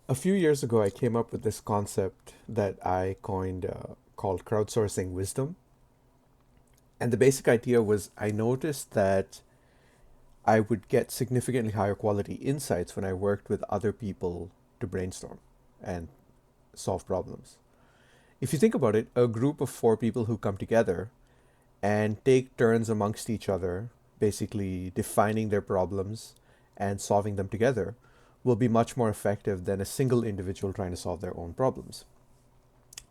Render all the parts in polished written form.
A few years ago, I came up with this concept that I coined called crowdsourcing wisdom. And the basic idea was I noticed that I would get significantly higher quality insights when I worked with other people to brainstorm and solve problems. If you think about it, a group of four people who come together and take turns amongst each other, basically defining their problems and solving them together, will be much more effective than a single individual trying to solve their own problems.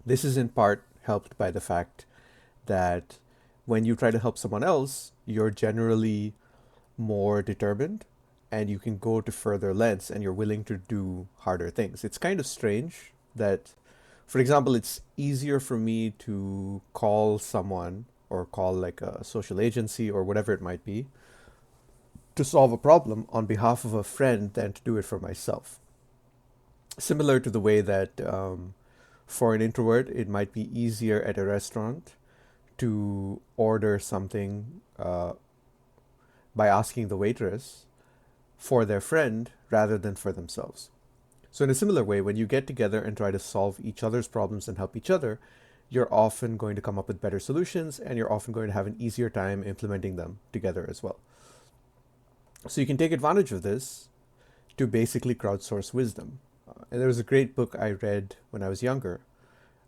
This is in part helped by the fact that when you try to help someone else, you're generally more determined and you can go to further lengths and you're willing to do harder things. It's kind of strange that, for example, it's easier for me to call someone or call like a social agency or whatever it might be to solve a problem on behalf of a friend than to do it for myself. Similar to the way that for an introvert, it might be easier at a restaurant to order something by asking the waitress for their friend rather than for themselves. So, in a similar way, when you get together and try to solve each other's problems and help each other, you're often going to come up with better solutions and you're often going to have an easier time implementing them together as well. So, you can take advantage of this to basically crowdsource wisdom. And there was a great book I read when I was younger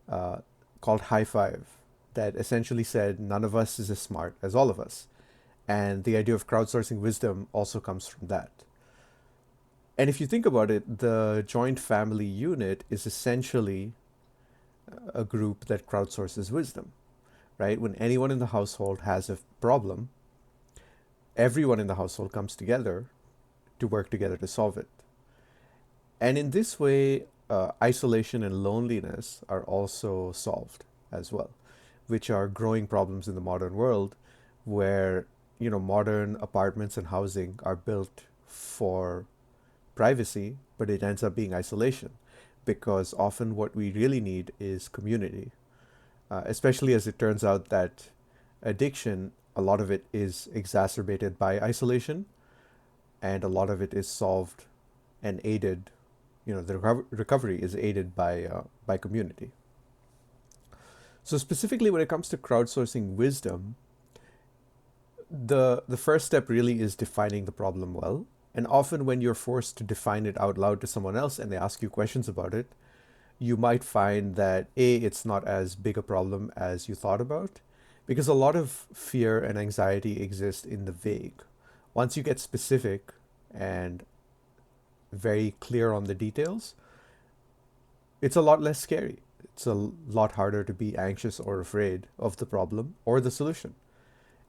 uh, called High Five that essentially said none of us is as smart as all of us. And the idea of crowdsourcing wisdom also comes from that. And if you think about it, the joint family unit is essentially a group that crowdsources wisdom, right? When anyone in the household has a problem, everyone in the household comes together to work together to solve it. And in this way, isolation and loneliness are also solved as well, which are growing problems in the modern world where, modern apartments and housing are built for privacy, but it ends up being isolation because often what we really need is community, especially as it turns out that addiction, a lot of it is exacerbated by isolation and a lot of it is solved and aided, the recovery is aided by community. So specifically when it comes to crowdsourcing wisdom, the first step really is defining the problem well. And often when you're forced to define it out loud to someone else and they ask you questions about it, you might find that it's not as big a problem as you thought about, because a lot of fear and anxiety exist in the vague. Once you get specific and very clear on the details, it's a lot less scary. It's a lot harder to be anxious or afraid of the problem or the solution.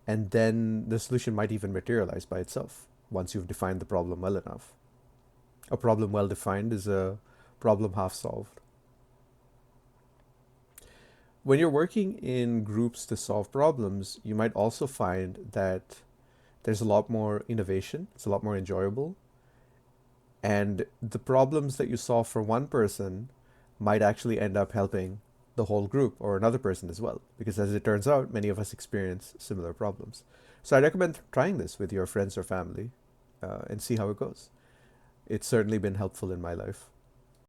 And then the solution might even materialize by itself once you've defined the problem well enough. A problem well defined is a problem half solved. When you're working in groups to solve problems, you might also find that there's a lot more innovation, it's a lot more enjoyable, and the problems that you solve for one person might actually end up helping the whole group or another person as well. Because as it turns out, many of us experience similar problems. So I recommend trying this with your friends or family and see how it goes. It's certainly been helpful in my life.